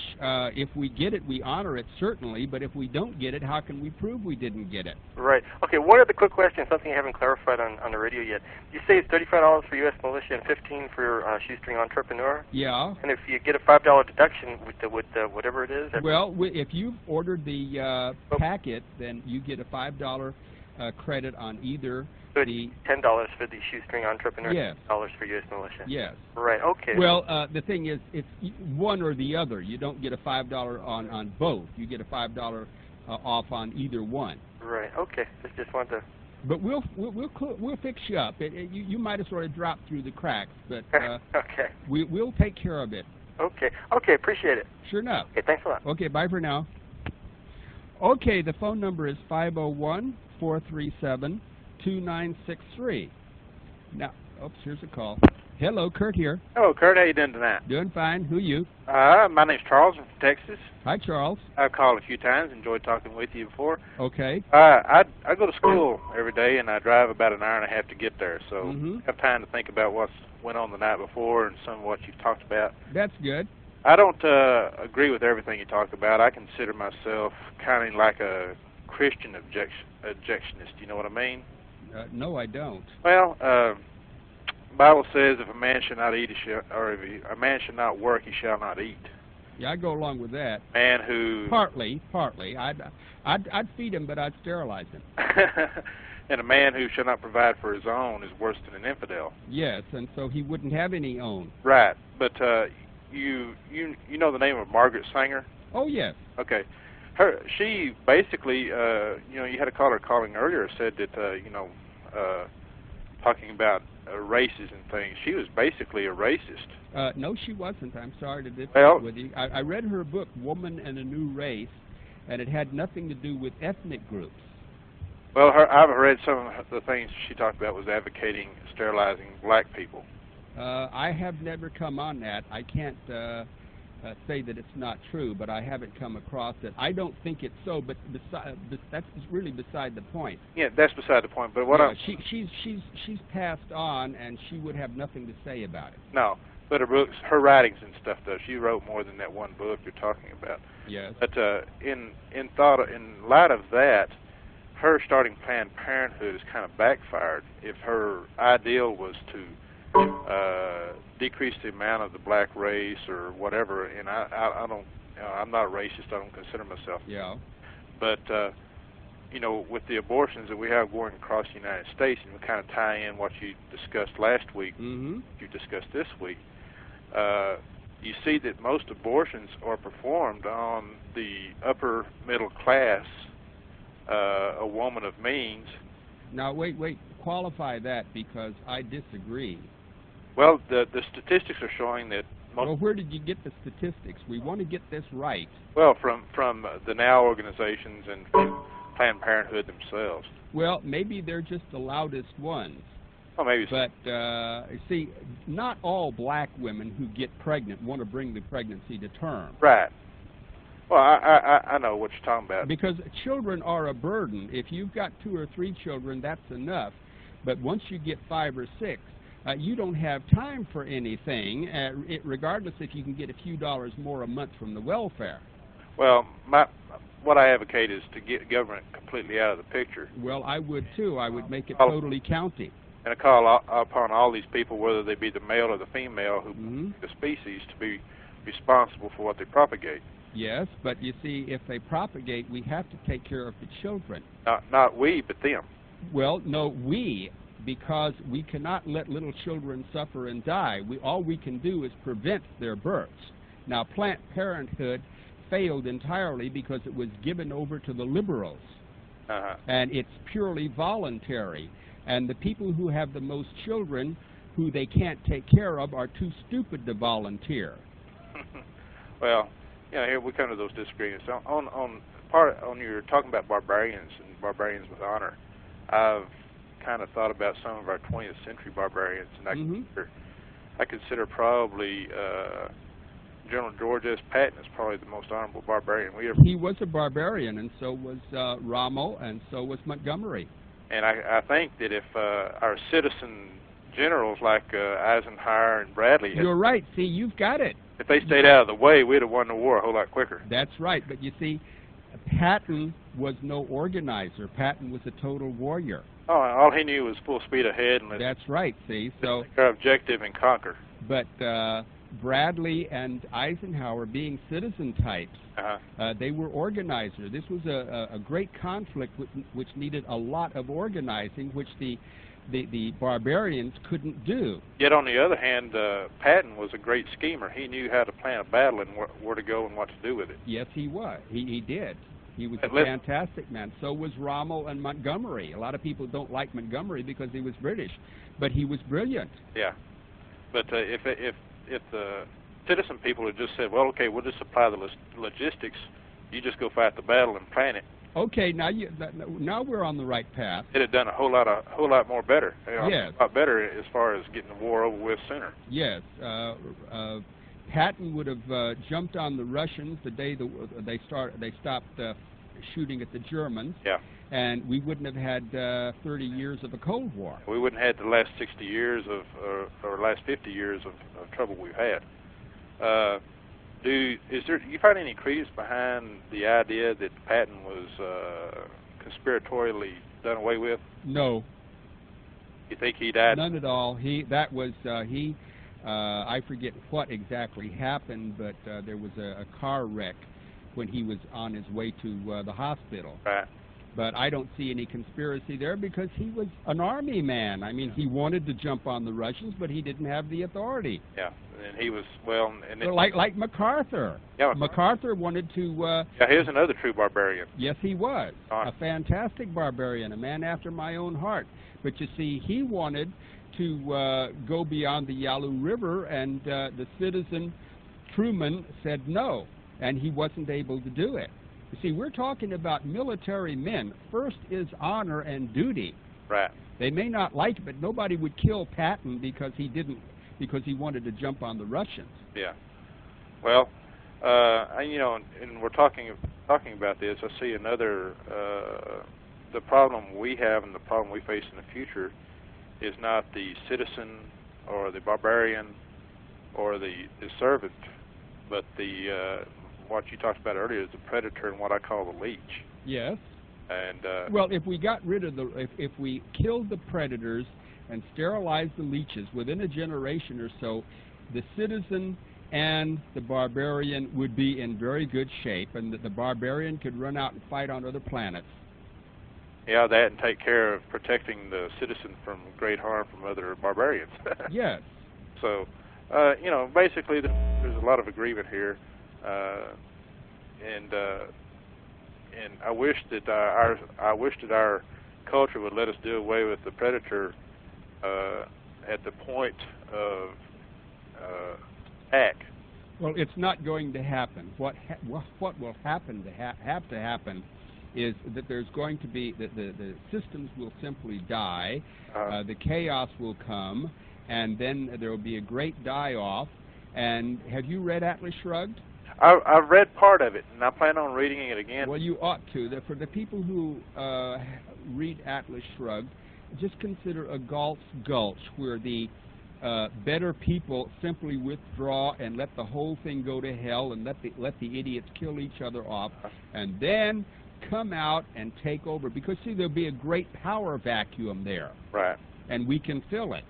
If we get it, we honor it, certainly. But if we don't get it, how can we prove we didn't get it? Right. Okay, one other quick question, something I haven't clarified on the radio yet. You say it's $35 for U.S. Militia and $15 for shoestring entrepreneur? Yeah. And if you get a $5 deduction with the whatever it is? Well, if you've ordered the packet, then you get a $5 credit on either the $10 for the shoestring entrepreneur, yes. $10 for U.S. Militia. Yes. Right. Okay. Well, the thing is, it's one or the other. You don't get a $5 on both. You get a $5 off on either one. Right. Okay. Just wanted to. But we'll fix you up. You might have sort of dropped through the cracks, but okay. We'll take care of it. Okay. Okay. Appreciate it. Sure enough. Okay. Thanks a lot. Okay. Bye for now. Okay. The phone number is 501-437-2963. Now, oops, here's a call. Hello, Kurt here. Hello, Kurt. How you doing tonight? Doing fine. Who you? My name's Charles. I'm from Texas. Hi, Charles. I've called a few times. Enjoyed talking with you before. Okay. I go to school every day, and I drive about an hour and a half to get there, so I have time to think about what's went on the night before and some of what you've talked about. That's good. I don't agree with everything you talk about. I consider myself kind of like a Christian objectionist. You know what I mean? No, I don't. Well, Bible says if a man shall not eat, if a man shall not work, he shall not eat. Yeah, I go along with that. Man who partly, I'd feed him, but I'd sterilize him. And a man who shall not provide for his own is worse than an infidel. Yes, and so he wouldn't have any own. Right, but you know the name of Margaret Sanger? Oh yes. Okay. She basically, you had a caller calling earlier said that, talking about races and things, she was basically a racist. No, she wasn't. I'm sorry to disagree with you. I read her book, Woman and a New Race, and it had nothing to do with ethnic groups. Well, I've read some of the things she talked about was advocating sterilizing black people. I have never come on that. I can't say that it's not true, but I haven't come across it. I don't think it's so, but that's really beside the point. Yeah, that's beside the point. But what she's passed on, and she would have nothing to say about it. No, but her books, her writings and stuff, though, she wrote more than that one book you're talking about. Yes. But in light of that, her starting Planned Parenthood has kind of backfired. If her ideal was to decrease the amount of the black race or whatever, and I don't, I'm not a racist. I don't consider myself. Yeah. But with the abortions that we have going across the United States, and we kind of tie in what you discussed last week, you discussed this week. You see that most abortions are performed on the upper middle class, a woman of means. Now wait, qualify that, because I disagree. Well, the statistics are showing that. Well, where did you get the statistics? We want to get this right. Well, from the NOW organizations and from Planned Parenthood themselves. Well, maybe they're just the loudest ones. Well, maybe so. But, see, not all black women who get pregnant want to bring the pregnancy to term. Right. Well, I know what you're talking about. Because children are a burden. If you've got 2 or 3 children, that's enough. But once you get 5 or 6, you don't have time for anything, regardless if you can get a few dollars more a month from the welfare. Well, what I advocate is to get government completely out of the picture. Well, I would too. I would make it totally county. And I call upon all these people, whether they be the male or the female, who the species, to be responsible for what they propagate. Yes, but you see, if they propagate, we have to take care of the children. Not we, but them. Well, no, we, because we cannot let little children suffer and die. All we can do is prevent their births. Now, Planned Parenthood failed entirely because it was given over to the liberals. And it's purely voluntary. And the people who have the most children who they can't take care of are too stupid to volunteer. Well, here we come to those disagreements. On you're talking about barbarians and barbarians with honor. I've kind of thought about some of our 20th century barbarians, and I consider probably General George S. Patton is probably the most honorable barbarian we ever. He was a barbarian, and so was Rommel, and so was Montgomery. And I think that if our citizen generals like Eisenhower and Bradley You're right. See, you've got it. If they stayed out of the way, we'd have won the war a whole lot quicker. That's right. But you see, Patton was no organizer. Patton was a total warrior. Oh, all he knew was full speed ahead. And that's right, see. So our objective and conquer. But Bradley and Eisenhower, being citizen types, they were organizers. This was a great conflict which needed a lot of organizing, which the barbarians couldn't do. Yet on the other hand, Patton was a great schemer. He knew how to plan a battle and where to go and what to do with it. Yes, he was. He did. He was a fantastic man. So was Rommel and Montgomery. A lot of people don't like Montgomery because he was British, but he was brilliant. Yeah, but if the citizen people had just said, well, okay, we'll just supply the logistics, you just go fight the battle and plan it. Okay, now we're on the right path. It had done a whole lot more better. Yes. A lot better as far as getting the war over with sooner. Yes. Patton would have jumped on the Russians the day they stopped shooting at the Germans. Yeah. And we wouldn't have had 30 years of a Cold War. We wouldn't have had the last 60 years or last 50 years of trouble we've had. Do you find any credence behind the idea that Patton was conspiratorially done away with? No. You think he died? None at all. I forget what exactly happened, but there was a car wreck when he was on his way to the hospital. Right. But I don't see any conspiracy there because he was an army man. I mean, he wanted to jump on the Russians, but he didn't have the authority. Yeah, and he was, well... And like MacArthur. Yeah, MacArthur wanted to... yeah, he was another true barbarian. Yes, he was. A fantastic barbarian, a man after my own heart. But you see, he wanted to go beyond the Yalu River, and the citizen Truman said no, and he wasn't able to do it. You see, we're talking about military men. First is honor and duty. Right. They may not like it, but nobody would kill Patton because he wanted to jump on the Russians. Yeah. Well, and we're talking about this. I see another. The problem we have and the problem we face in the future is not the citizen or the barbarian or the servant, but the what you talked about earlier is the predator and what I call the leech. Yes. And well, if we got rid of if we killed the predators and sterilized the leeches within a generation or so, the citizen and the barbarian would be in very good shape, and that the barbarian could run out and fight on other planets. Yeah, that and take care of protecting the citizen from great harm from other barbarians. Yes. So, basically, there's a lot of agreement here. And I wish that our culture would let us do away with the predator at the point of attack. Well, it's not going to happen. What will happen have to happen is that there's going to be, the systems will simply die, the chaos will come, and then there will be a great die-off. And have you read Atlas Shrugged? I've read part of it, and I plan on reading it again. Well, you ought to. For the people who read Atlas Shrugged, just consider a Galt's Gulch, where the better people simply withdraw and let the whole thing go to hell and let the idiots kill each other off, and then come out and take over. Because, see, there'll be a great power vacuum there. Right. And we can fill it.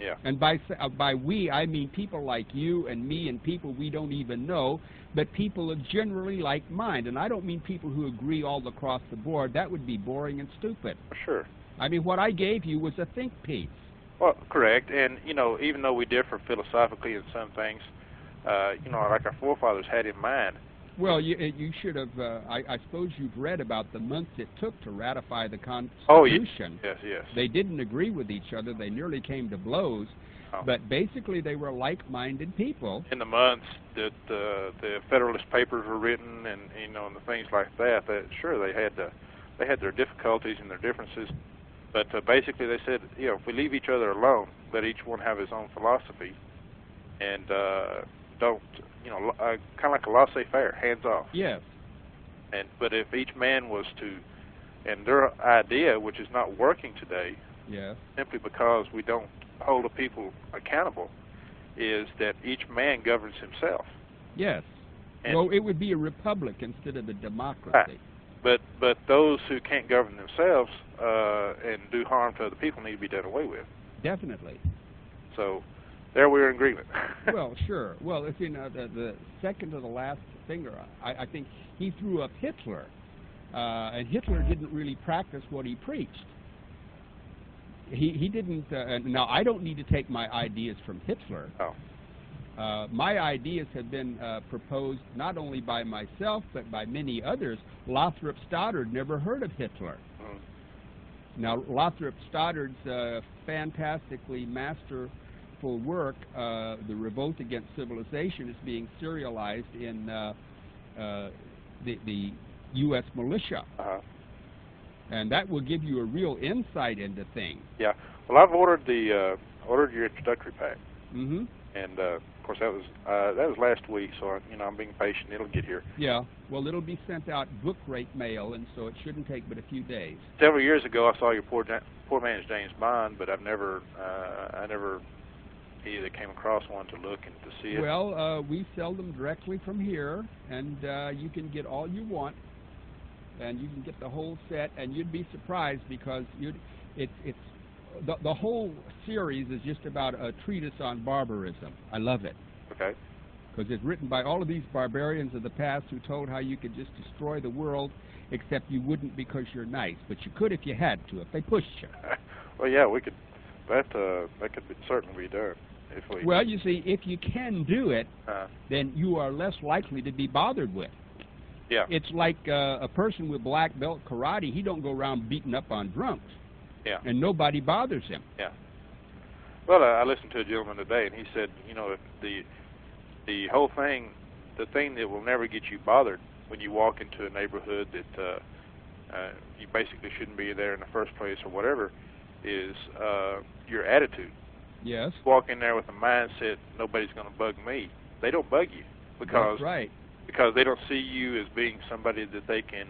Yeah. And by we, I mean people like you and me and people we don't even know, but people of generally like mind. And I don't mean people who agree all across the board. That would be boring and stupid. Sure. I mean, what I gave you was a think piece. Well, correct. And, you know, even though we differ philosophically in some things, you know, like our forefathers had in mind. Well, you should have, I suppose you've read about the months it took to ratify the Constitution. Oh, yes, yes. They didn't agree with each other. They nearly came to blows. Oh. But basically they were like-minded people. In the months that the Federalist Papers were written and, you know, and the things like that, sure, they had their difficulties and their differences. But basically they said, you know, if we leave each other alone, let each one have his own philosophy, and don't, you know, kind of like a laissez-faire, hands off. Yes. But if each man was to, and their idea, which is not working today, yes, simply because we don't hold the people accountable, is that each man governs himself. Yes. And well, it would be a republic instead of a democracy. Right. But those who can't govern themselves and do harm to other people need to be done away with. Definitely. So there we're in agreement. Well, sure. Well, if you know the second to the last finger, I think he threw up Hitler, and Hitler didn't really practice what he preached. He didn't. Now I don't need to take my ideas from Hitler. Oh. My ideas have been proposed not only by myself but by many others. Lothrop Stoddard never heard of Hitler. Mm. Now Lothrop Stoddard's fantastically masterful work, The Revolt Against Civilization, is being serialized in the U.S. militia. And that will give you a real insight into things. Yeah. Well, I've ordered ordered your introductory pack. Mm-hmm. And of course that was last week, so you know I'm being patient. It'll get here. Yeah. Well, it'll be sent out book rate mail, and so it shouldn't take but a few days. Several years ago, I saw your Poor Man's James Bond, but I never either came across one to look and to see it. Well, we sell them directly from here, and you can get all you want, and you can get the whole set, and you'd be surprised because it's the whole series is just about a treatise on barbarism. I love it. Okay. Because it's written by all of these barbarians of the past who told how you could just destroy the world, except you wouldn't because you're nice, but you could if you had to, if they pushed you. Well, yeah, we could. That could certainly be done if we. Well, you see, if you can do it, then you are less likely to be bothered with. Yeah. It's like a person with black belt karate. He don't go around beating up on drunks. Yeah. And nobody bothers him. Yeah. Well, I listened to a gentleman today, and he said, you know, if the whole thing, the thing that will never get you bothered when you walk into a neighborhood that you basically shouldn't be there in the first place or whatever, is your attitude. Yes. Walk in there with a mindset, nobody's going to bug me. They don't bug you because that's right. Because they don't see you as being somebody that they can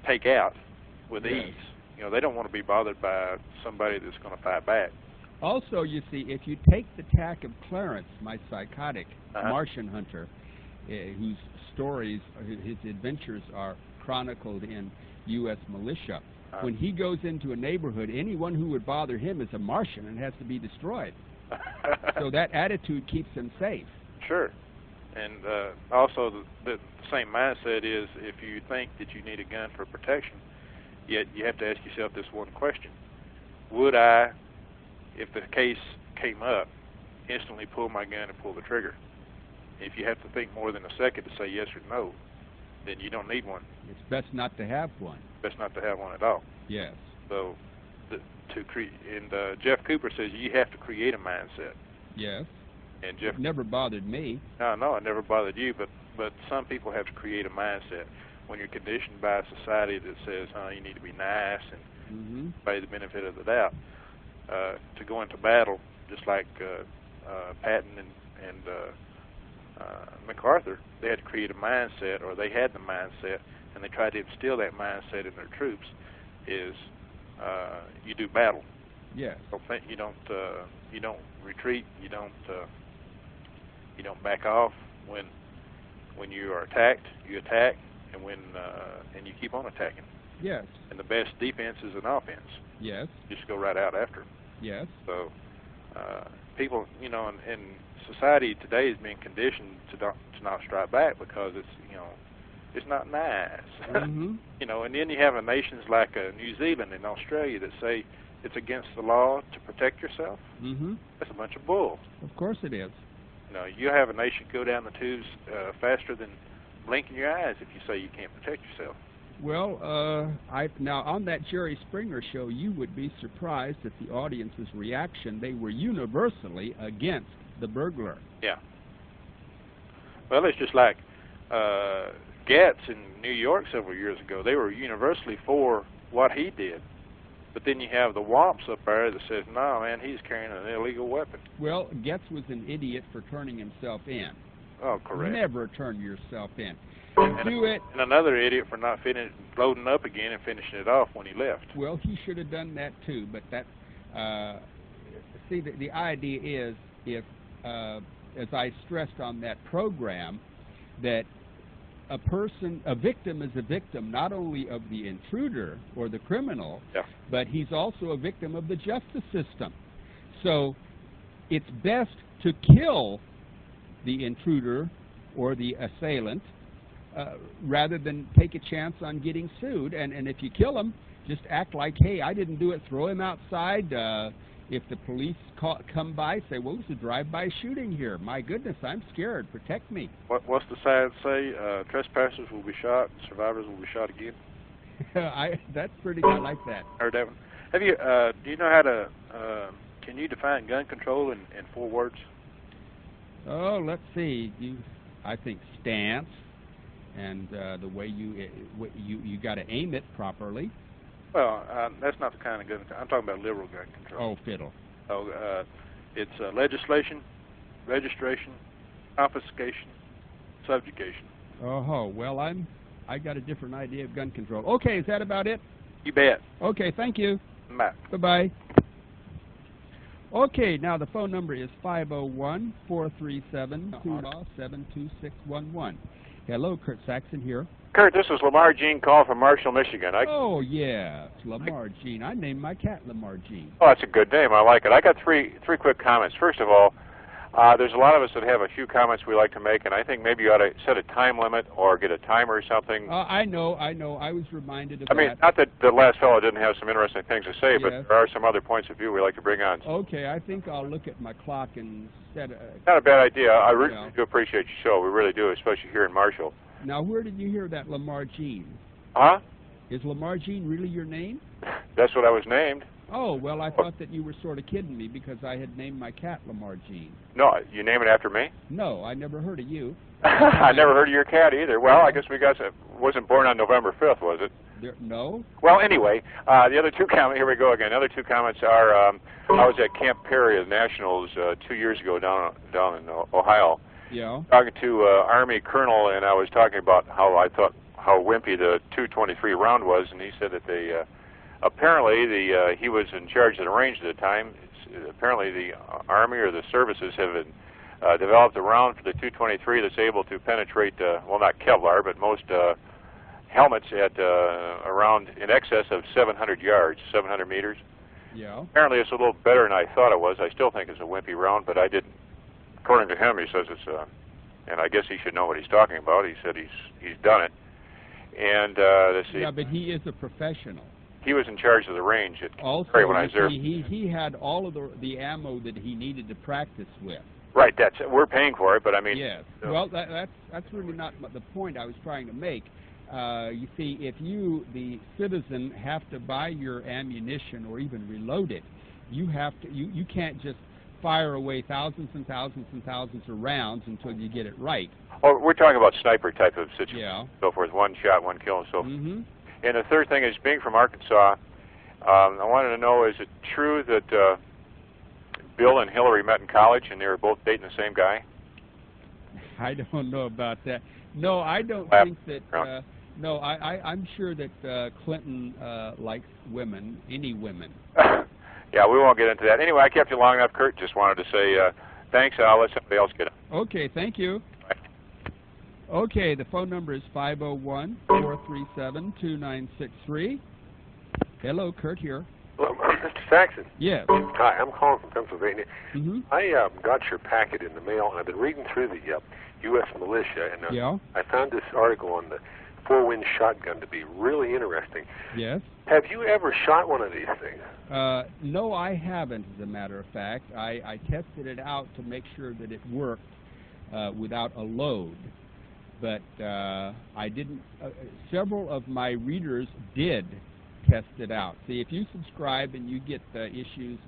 take out with ease. You know, they don't want to be bothered by somebody that's going to fight back. Also, you see, if you take the tack of Clarence, my psychotic Martian hunter, whose stories, his adventures are chronicled in U.S. militia, when he goes into a neighborhood, anyone who would bother him is a Martian and has to be destroyed. So that attitude keeps him safe. Sure. And also the same mindset is if you think that you need a gun for protection, yet you have to ask yourself this one question. Would I, if the case came up, instantly pull my gun and pull the trigger? If you have to think more than a second to say yes or no, then you don't need one. It's best not to have one. Best not to have one at all. Yes. So, Jeff Cooper says you have to create a mindset. Yes. And Jeff, it never bothered me. No, it never bothered you, but some people have to create a mindset. when you're conditioned by a society that says, you need to be nice and pay the benefit of the doubt, to go into battle, just like Patton and MacArthur, they had to create a mindset, or they had the mindset, and they tried to instill that mindset in their troops, is you do battle. Yes. You don't retreat. You don't back off when you are attacked. You attack, and and you keep on attacking. Yes. And the best defense is an offense. Yes. Just go right out after. Yes. So people, in society today is being conditioned to not strike back because it's not nice. And then you have nations like New Zealand and Australia that say it's against the law to protect yourself. That's a bunch of bull. Of course it is. You have a nation go down the tubes faster than blinking your eyes if you say you can't protect yourself. Well, now on that Jerry Springer show, you would be surprised at the audience's reaction. They were universally against the burglar. Yeah. Well, it's just like Getz in New York several years ago. They were universally for what he did. But then you have the womps up there that says, no, man, he's carrying an illegal weapon. Well, Getz was an idiot for turning himself in. Oh, correct. Never turn yourself in. And another idiot for not loading up again and finishing it off when he left. Well, he should have done that too. But that, see, the idea is, if, as I stressed on that program, that a victim is a victim not only of the intruder or the criminal, but he's also a victim of the justice system. So it's best to kill the intruder or the assailant rather than take a chance on getting sued. And if you kill him, just act like, hey, I didn't do it, throw him outside. If the police come by, say, well, it's a drive-by shooting here. My goodness, I'm scared. Protect me. What's the sign say? Trespassers will be shot, survivors will be shot again. That's pretty good. I like that. Heard that one. Have you? Do you know how to? Can you define gun control in 4 words? Oh, let's see. I think stance, and the way you got to aim it properly. Well, that's not the kind of gun. I'm talking about liberal gun control. Oh, fiddle. Oh, it's legislation, registration, confiscation, subjugation. Oh, well, I got a different idea of gun control. Okay, is that about it? You bet. Okay, thank you. Bye. Bye-bye. Okay, now the phone number is 501-437-72611. Hello, Kurt Saxon here. Kurt, this is Lamar Jean call from Marshall, Michigan. Oh, yeah, it's Lamar Jean. I named my cat Lamar Jean. Oh, that's a good name. I like it. I got three quick comments. First of all, there's a lot of us that have a few comments we like to make, and I think maybe you ought to set a time limit or get a timer or something. I know. I was reminded of that. I mean, not that the last fellow didn't have some interesting things to say, but there are some other points of view we like to bring on. Okay, I think I'll look at my clock and set a... Not a bad idea. I really do appreciate your show. We really do, especially here in Marshall. Now, where did you hear that Lamar Jean? Huh? Is Lamar Jean really your name? That's what I was named. Oh, well, I thought that you were sort of kidding me because I had named my cat Lamar Jean. No, you name it after me? No, I never heard of you. I never heard of your cat either. Well, I guess wasn't born on November 5th, was it? No. Well, anyway, the other two comments, here we go again. The other two comments are, I was at Camp Perry of the Nationals 2 years ago down in Ohio. Yeah. Talking to Army Colonel, and I was talking about how I thought how wimpy the 223 round was, and he said that they apparently he was in charge of the range at the time. Apparently the Army or the services have developed a round for the 223 that's able to penetrate, well, not Kevlar, but most helmets at around in excess of 700 yards, 700 meters. Yeah. Apparently it's a little better than I thought it was. I still think it's a wimpy round, but I didn't. According to him, he says it's, and I guess he should know what he's talking about. He said he's done it. And let's see. Yeah, but he is a professional. He was in charge of the range at also, when I was there. He had all of the ammo that he needed to practice with. Right, we're paying for it, but I mean. Yes. Well, that's really not the point I was trying to make. You see, if you, the citizen, have to buy your ammunition or even reload it, you have to. You can't just fire away thousands and thousands and thousands of rounds until you get it right. Oh, we're talking about sniper type of situation. Yeah. So forth, one shot, one kill, and so forth. Mm-hmm. And the third thing is, being from Arkansas, I wanted to know, is it true that Bill and Hillary met in college and they were both dating the same guy? I don't know about that. No, I don't think that. No, I'm sure that Clinton likes women, any women. Yeah, we won't get into that. Anyway, I kept you long enough, Kurt. Just wanted to say thanks, and I'll let somebody else get it. Okay, thank you. Bye. Okay, the phone number is 501-437-2963. Hello, Kurt here. Hello, Mr. Saxon. Yes. Hi, I'm calling from Pennsylvania. Mm-hmm. I got your packet in the mail, and I've been reading through the U.S. militia, and I found this article on the four-wind shotgun to be really interesting. Yes. Have you ever shot one of these things? No, I haven't, as a matter of fact. I tested it out to make sure that it worked without a load. But I didn't. Several of my readers did test it out. See, if you subscribe and you get issues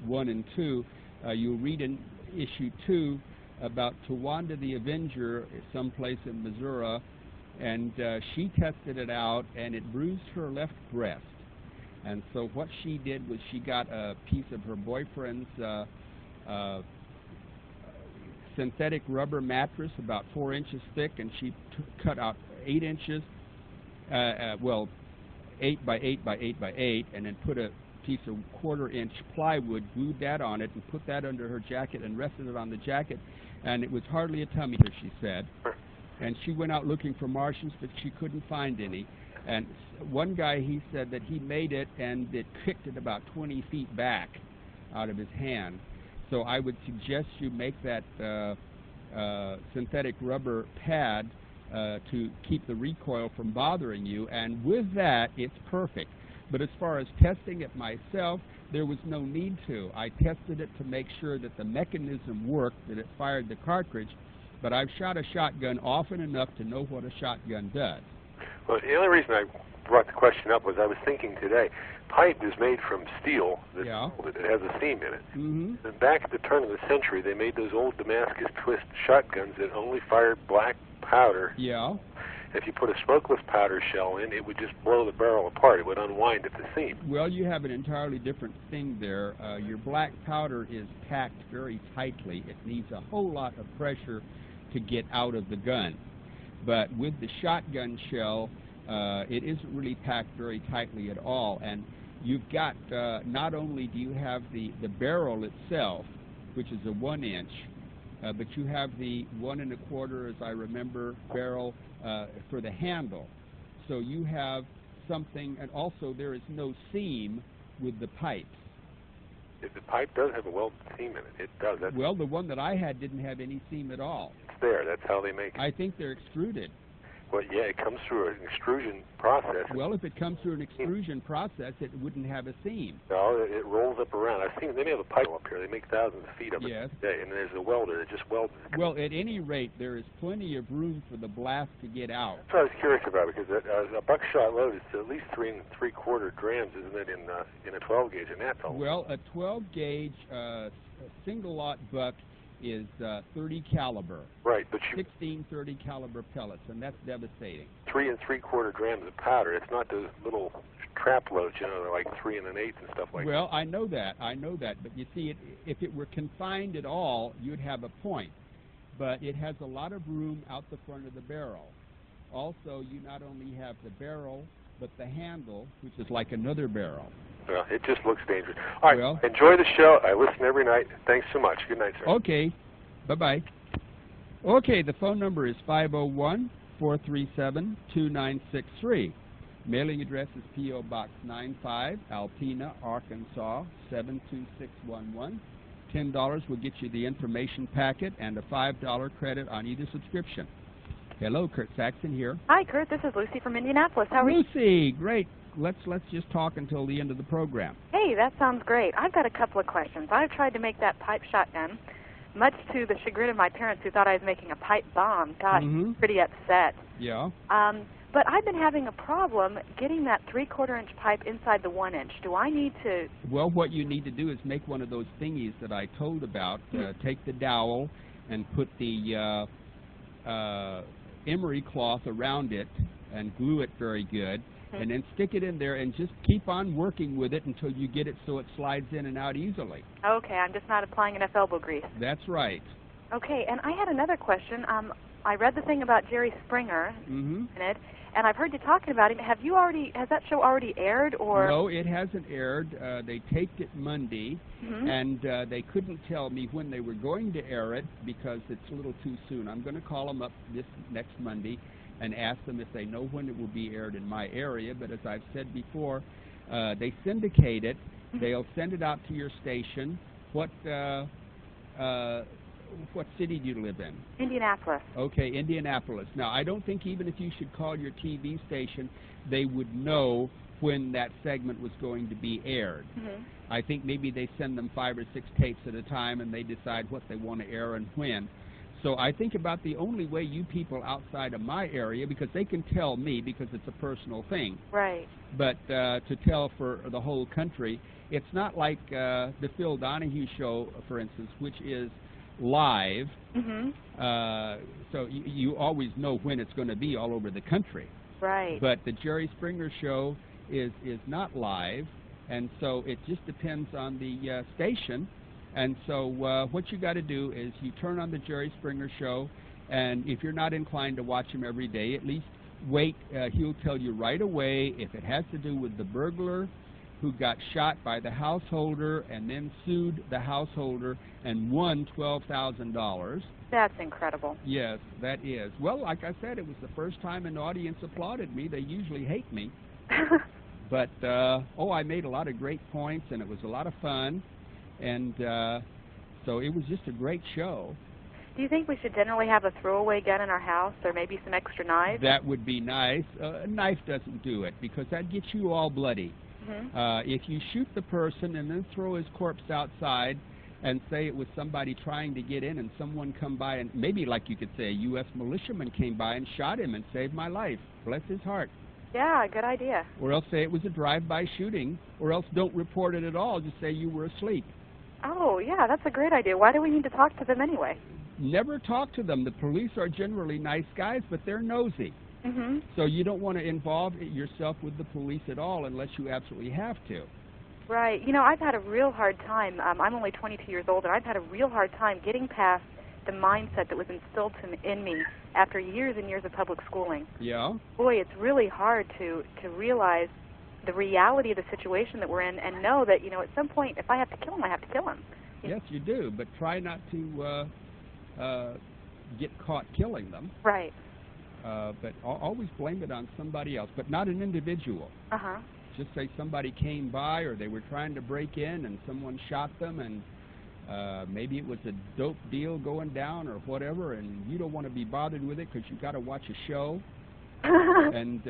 1 and 2, you'll read in issue 2 about Tawanda the Avenger, someplace in Missouri, and she tested it out, and it bruised her left breast. And so what she did was she got a piece of her boyfriend's synthetic rubber mattress about 4 inches thick, and she cut out 8 inches, 8 by 8 by 8 by 8, and then put a piece of 1/4 inch plywood, glued that on it, and put that under her jacket and rested it on the jacket, and it was hardly a tummy ache, she said. And she went out looking for Martians, but she couldn't find any. And one guy, he said that he made it, and it kicked it about 20 feet back out of his hand. So I would suggest you make that synthetic rubber pad to keep the recoil from bothering you, and with that, it's perfect. But as far as testing it myself, there was no need to. I tested it to make sure that the mechanism worked, that it fired the cartridge, but I've shot a shotgun often enough to know what a shotgun does. Well, the only reason I brought the question up was I was thinking today, pipe is made from steel that's molded. It has a seam in it. Mm-hmm. And back at the turn of the century, they made those old Damascus twist shotguns that only fired black powder. Yeah. If you put a smokeless powder shell in, it would just blow the barrel apart. It would unwind at the seam. Well, you have an entirely different thing there. Your black powder is packed very tightly. It needs a whole lot of pressure to get out of the gun. But with the shotgun shell, it isn't really packed very tightly at all. And you've got, not only do you have the barrel itself, which is a 1 inch, but you have the 1 1/4, as I remember, barrel for the handle. So you have something, and also there is no seam with the pipes. The pipe does have a welded seam in it. It does. Well, the one that I had didn't have any seam at all. It's there. That's how they make it. I think they're extruded. Well, yeah, it comes through an extrusion process. Well, if it comes through an extrusion process, it wouldn't have a seam. No, it rolls up around. I've seen they have a pipe up here. They make thousands of feet of it today, and there's a welder that just welds it. Well, at any rate, there is plenty of room for the blast to get out. That's what I was curious about, because a buckshot load is at least 3 3/4 grams, isn't it, in a 12 gauge? And that's all. Well, a 12 gauge single lot buck is 30 caliber. Right, but 16 30 caliber pellets, and that's devastating. 3 3/4 grams of powder. It's not those little trap loads, they're like 3 1/8 and stuff like that. Well, I know that, but you see, if it were confined at all, you'd have a point. But it has a lot of room out the front of the barrel. Also, you not only have the barrel, but the handle, which is like another barrel. Well, it just looks dangerous. All right, well, enjoy the show. I listen every night. Thanks so much. Good night, sir. Okay. Bye-bye. Okay, the phone number is 501-437-2963. Mailing address is P.O. Box 95, Alpena, Arkansas, 72611. $10 will get you the information packet and a $5 credit on either subscription. Hello, Kurt Saxon here. Hi, Kurt. This is Lucy from Indianapolis. How are you? Lucy, great. Let's just talk until the end of the program. Hey, that sounds great. I've got a couple of questions. I've tried to make that pipe shotgun, much to the chagrin of my parents who thought I was making a pipe bomb. Gosh, pretty upset. Yeah. But I've been having a problem getting that 3/4 inch pipe inside the 1 inch. Do I need to? Well, what you need to do is make one of those thingies that I told about. Take the dowel and put the emery cloth around it and glue it very good, and then stick it in there and just keep on working with it until you get it so it slides in and out easily. Okay, I'm just not applying enough elbow grease. That's right. Okay, and I had another question. I read the thing about Jerry Springer in it, and I've heard you talking about him. Has that show already aired, or? No, it hasn't aired. They taped it Monday, and they couldn't tell me when they were going to air it because it's a little too soon. I'm going to call them up this next Monday and ask them if they know when it will be aired in my area. But as I've said before, they syndicate it. They'll send it out to your station. What city do you live in? Indianapolis. Okay, Indianapolis. Now, I don't think even if you should call your TV station, they would know when that segment was going to be aired. I think maybe they send them 5 or 6 tapes at a time, and they decide what they want to air and when. So I think about the only way you people outside of my area, because they can tell me because it's a personal thing. Right. But to tell for the whole country, it's not like the Phil Donahue show, for instance, which is live. So you always know when it's going to be all over the country. Right. But the Jerry Springer show is not live, and so it just depends on the station. And so what you got to do is you turn on the Jerry Springer show, and if you're not inclined to watch him every day, at least wait. He'll tell you right away if it has to do with the burglar who got shot by the householder and then sued the householder and won $12,000. That's incredible. Yes, that is. Well, like I said, it was the first time an audience applauded me. They usually hate me. But, I made a lot of great points, and it was a lot of fun. And so it was just a great show. Do you think we should generally have a throwaway gun in our house, or maybe some extra knives? That would be nice. A knife doesn't do it, because that gets you all bloody. If you shoot the person and then throw his corpse outside and say it was somebody trying to get in and someone come by, and maybe like you could say a U.S. militiaman came by and shot him and saved my life. Bless his heart. Yeah, good idea. Or else say it was a drive-by shooting, or else don't report it at all. Just say you were asleep. Oh, yeah, that's a great idea. Why do we need to talk to them anyway? Never talk to them. The police are generally nice guys, but they're nosy. So you don't want to involve yourself with the police at all unless you absolutely have to. Right. You know, I've had a real hard time. I'm only 22 years old, and I've had a real hard time getting past the mindset that was instilled in me after years and years of public schooling. Yeah? Boy, it's really hard to realize the reality of the situation that we're in and know that, you know, at some point, if I have to kill him, I have to kill him. Yes, you do, but try not to get caught killing them. Right. But always blame it on somebody else, but not an individual. Just say somebody came by or they were trying to break in and someone shot them, and maybe it was a dope deal going down or whatever, and you don't want to be bothered with it because you got to watch a show and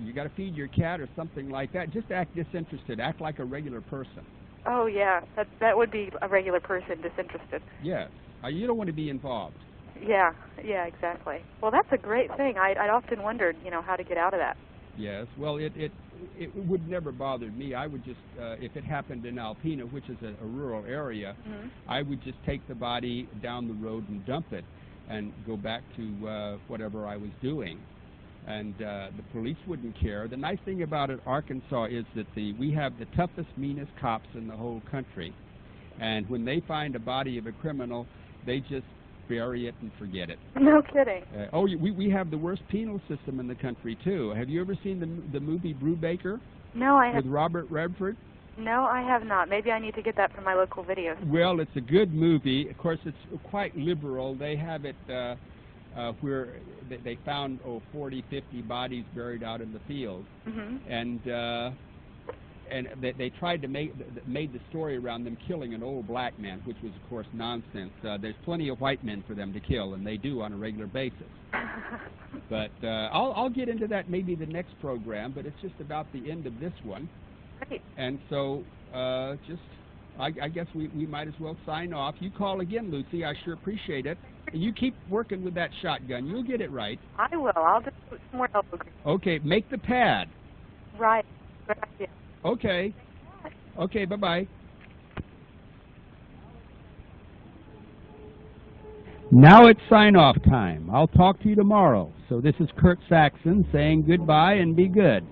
you got to feed your cat or something like that. Just act disinterested. Act like a regular person. Oh, yeah. That would be a regular person, disinterested. Yes. You don't want to be involved. Yeah, exactly. Well, that's a great thing. I'd often wondered, you know, how to get out of that. Yes. Well, it would never bother me. I would just, if it happened in Alpena, which is a rural area, I would just take the body down the road and dump it and go back to whatever I was doing. And the police wouldn't care. The nice thing about Arkansas is that we have the toughest, meanest cops in the whole country. And when they find a body of a criminal, they just bury it and forget it. No kidding. We have the worst penal system in the country, too. Have you ever seen the movie Brubaker? No, I have. With Robert Redford? No, I have not. Maybe I need to get that from my local videos. Well, it's a good movie. Of course, it's quite liberal. They have it where they found 40, 50 bodies buried out in the field. And they tried to made the story around them killing an old black man, which was, of course, nonsense. There's plenty of white men for them to kill, and they do on a regular basis. But I'll get into that maybe the next program, but it's just about the end of this one. Great. And so I guess we might as well sign off. You call again, Lucy. I sure appreciate it. And you keep working with that shotgun. You'll get it right. I will. I'll just put some more elbow grease. Okay, make the pad. Right. Good idea. Okay. Okay, bye-bye. Now it's sign-off time. I'll talk to you tomorrow. So this is Kurt Saxon saying goodbye and be good.